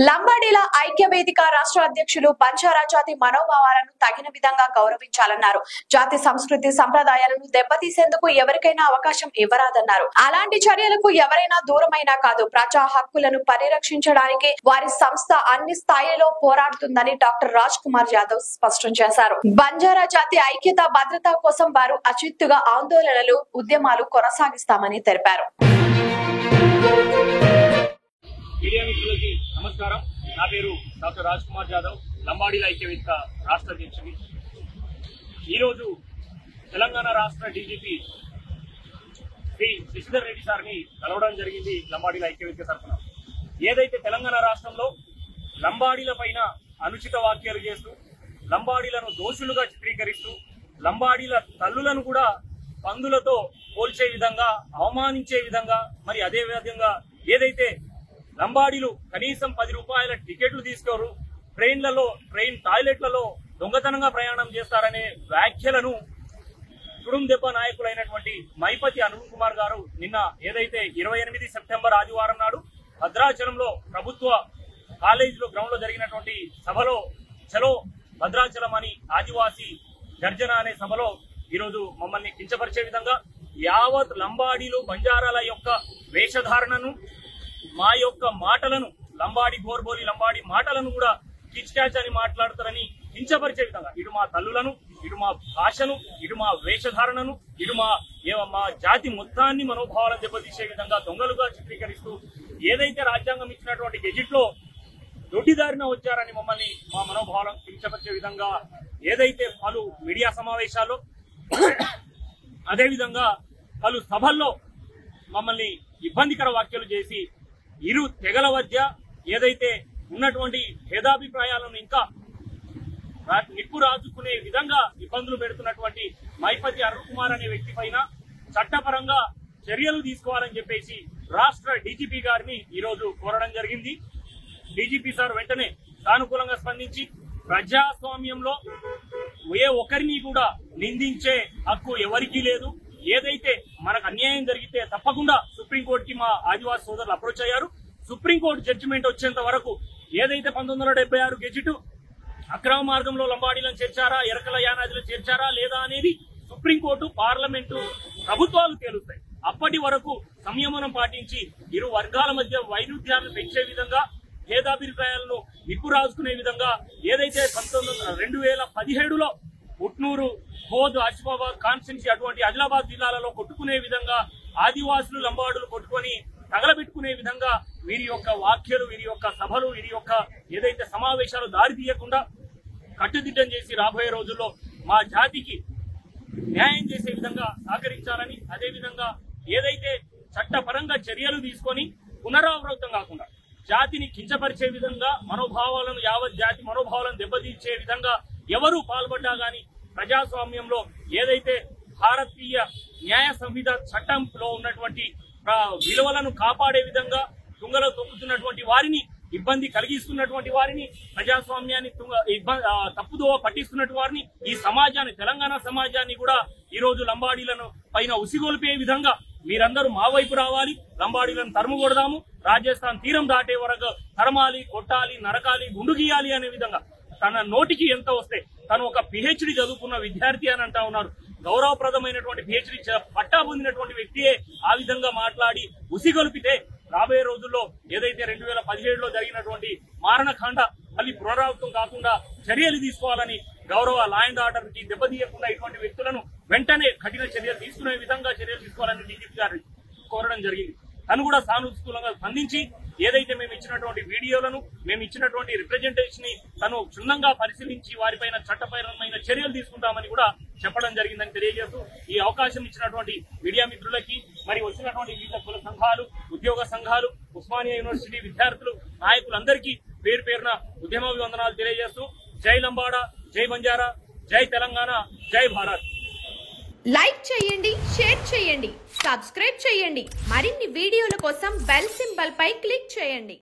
లంబాడీల ఐక్య వేదిక రాష్ట్ర అధ్యక్షులు బంజారా జాతి మనోభావాలను తగిన విధంగా గౌరవించాలన్నారు. జాతి సంస్కృతి సంప్రదాయాలను దెబ్బతీసేందుకు ఎవరికైనా అవకాశం ఇవ్వరాదన్నారు. అలాంటి చర్యలకు ఎవరైనా దూరమైనా కాదు, ప్రజా హక్కులను పరిరక్షించడానికి వారి సంస్థ అన్ని స్థాయిలో పోరాడుతుందని డాక్టర్ రాజ్ కుమార్ యాదవ్ స్పష్టం చేశారు. బంజారా జాతి ఐక్యత భద్రత కోసం వారు అచిత్తుగా ఆందోళనలు ఉద్యమాలు కొనసాగిస్తామని తెలిపారు. మీడియా మిత్రులకి నమస్కారం. నా పేరు డాక్టర్ రాజ్ కుమార్ యాదవ్, లంబాడీల ఐక్య వేదిక రాష్ట్ర అధ్యక్షుడి. ఈరోజు తెలంగాణ రాష్ట్ర డీజీపీ శ్రీ శశిధర్ రెడ్డి సార్ని కలవడం జరిగింది. లంబాడీల ఐక్య వేదిక తరఫున ఏదైతే తెలంగాణ రాష్ట్రంలో లంబాడీల పైన అనుచిత వ్యాఖ్యలు చేస్తూ, లంబాడీలను దోషులుగా చిత్రీకరిస్తూ, లంబాడీల తల్లులను కూడా పందులతో పోల్చే విధంగా, అవమానించే విధంగా, మరి అదే విధంగా ఏదైతే లంబాడీలు కనీసం 10 రూపాయల టికెట్లు తీసుకోరు, ట్రైన్ టాయిలెట్లలో దొంగతనంగా ప్రయాణం చేస్తారనే వ్యాఖ్యలను తుడుం దెబ్బ నాయకులైనటువంటి మైపతి అరుణ్ కుమార్ గారు నిన్న ఏదైతే 28 సెప్టెంబర్ ఆదివారం నాడు భద్రాచలంలో ప్రభుత్వ కాలేజీలో గ్రౌండ్ లో జరిగినటువంటి సభలో చలో భద్రాచలం అని ఆదివాసీ గర్జన అనే సభలో ఈరోజు మమ్మల్ని కించపరిచే విధంగా యావత్ లంబాడీలు బంజారాల యొక్క వేషధారణను, మా యొక్క మాటలను, లంబాడి గోర్బోలి లంబాడి మాటలను కూడా కిచ్ క్యాచ్ అని మాట్లాడతారని కించపరిచే విధంగా ఇటు మా తల్లులను, ఇటు మా భాషను, ఇటు మా వేషధారణను, ఇటు మా జాతి మొత్తాన్ని మనోభావాలను దెబ్బతీసే విధంగా దొంగలుగా చిత్రీకరిస్తూ ఏదైతే రాజ్యాంగం ఇచ్చినటువంటి గెజిట్ లో దొడ్డిదారిన వచ్చారని మమ్మల్ని మా మనోభావాలను కించపరిచే విధంగా ఏదైతే పలు మీడియా సమావేశాల్లో అదేవిధంగా పలు సభల్లో మమ్మల్ని ఇబ్బందికర వ్యాఖ్యలు చేసి ఇరు తెగల మధ్య ఏదైతే ఉన్నటువంటి భేదాభిప్రాయాలను ఇంకా నిప్పు రాజుకునే విధంగా ఇబ్బందులు పెడుతున్నటువంటి మైపతి అరుణ్ కుమార్ అనే వ్యక్తి పైన చట్టపరంగా చర్యలు తీసుకోవాలని చెప్పేసి రాష్ట్ర డీజీపీ గారిని ఈరోజు కోరడం జరిగింది. డీజీపీ సార్ వెంటనే సానుకూలంగా స్పందించి ప్రజాస్వామ్యంలో ఏ ఒక్కరిని కూడా నిందించే హక్కు ఎవరికీ లేదు, ఏదైతే మనకు అన్యాయం జరిగితే తప్పకుండా సుప్రీంకోర్టుకి మా ఆదివాసీ సోదరులు అప్రోచ్ అయ్యారు. సుప్రీంకోర్టు జడ్జిమెంట్ వచ్చేంత వరకు ఏదైతే 1976 గెజిట్ అక్రమ మార్గంలో లంబాడీలను చేర్చారా, ఎరకల యానాదులను చేర్చారా లేదా అనేది సుప్రీంకోర్టు, పార్లమెంటు, ప్రభుత్వాలు తేలుస్తాయి. అప్పటి వరకు సంయమనం పాటించి ఇరు వర్గాల మధ్య వైరుధ్యాలను పెంచే విధంగా, భేదాభిప్రాయాలను నిప్పు రాజుకునే విధంగా ఏదైతే 2017లో ఉట్నూరు, ఖోద్, ఆసిఫాబాద్ కాన్స్టిట్యున్సీ అటువంటి ఆదిలాబాద్ జిల్లాలలో కొట్టుకునే విధంగా, ఆదివాసులు లంబాడులు కొట్టుకొని తగలబెట్టుకునే విధంగా వీరి యొక్క వ్యాఖ్యలు, వీరి యొక్క సభలు, వీరి యొక్క ఏదైతే సమావేశాలు దారి తీయకుండా కట్టుదిట్టం చేసి రాబోయే రోజుల్లో మా జాతికి న్యాయం చేసే విధంగా సహకరించాలని, అదేవిధంగా ఏదైతే చట్టపరంగా చర్యలు తీసుకొని పునరావృతం కాకుండా జాతిని కించపరిచే విధంగా, మనోభావాలను, యావత్ జాతి మనోభావాలను దెబ్బతీసే విధంగా ఎవరు పాల్పడ్డా గాని ప్రజాస్వామ్యంలో ఏదైతే భారతీయ న్యాయ సంహిత చట్టంలో ఉన్నటువంటి విలువలను కాపాడే విధంగా తుంగలో తొక్కుతున్నటువంటి వారిని, ఇబ్బంది కలిగిస్తున్నటువంటి వారిని, ప్రజాస్వామ్యాన్ని తప్పుదోవ పట్టిస్తున్నటువంటి వారిని, ఈ సమాజాన్ని, తెలంగాణ సమాజాన్ని కూడా ఈ రోజు లంబాడీలను పైన ఉసిగొల్పే విధంగా మీరందరూ మా వైపు రావాలి, లంబాడీలను తరుము కొడదాము, రాజస్థాన్ తీరం దాటే వరకు తరమాలి, కొట్టాలి, నరకాలి, గుండు గీయాలి అనే విధంగా తన నోటికి ఎంత వస్తే, తను ఒక పిహెచ్డి చదువుకున్న విద్యార్థి అని అంటా ఉన్నారు. గౌరవప్రదమైనటువంటి పిహెచ్డి పట్టా పొందినటువంటి వ్యక్తియే ఆ విధంగా మాట్లాడి ఉసిగొల్పితే రాబోయే రోజుల్లో ఏదైతే 2017లో జరిగినటువంటి మారణకాండ మళ్ళీ పునరావృతం కాకుండా చర్యలు తీసుకోవాలని, గౌరవ లా అండ్ ఆర్డర్ కి దెబ్బతీయకుండా ఇటువంటి వ్యక్తులను వెంటనే కఠిన చర్యలు తీసుకునే విధంగా చర్యలు తీసుకోవాలని డీజీపీ గారు కోరడం జరిగింది. తను కూడా సానుకూలంగా స్పందించి ఏదైతే మేము ఇచ్చినటువంటి వీడియోలను, మేము ఇచ్చినటువంటి రిప్రజెంటేషన్ ని తను క్షుణ్ణంగా పరిశీలించి వారిపైన చట్టపరమైన చర్యలు తీసుకుంటామని కూడా చెప్పడం జరిగిందని తెలియజేస్తూ, ఈ అవకాశం ఇచ్చినటువంటి మీడియా మిత్రులకి, మరి వచ్చినటువంటి వివిధ కుల సంఘాలు, ఉద్యోగ సంఘాలు, ఉస్మానియా యూనివర్సిటీ విద్యార్థులు, నాయకులందరికీ పేరు పేరున ఉద్యమాభివందనాలు తెలియజేస్తూ, జై లంబాడా, జై బంజారా, జై తెలంగాణ, జై భారత్. లైక్ చేయండి, షేర్ చేయండి, సబ్స్క్రైబ్ చేయండి. మరిన్ని వీడియోల కోసం బెల్ సింబల్ పై క్లిక్ చేయండి.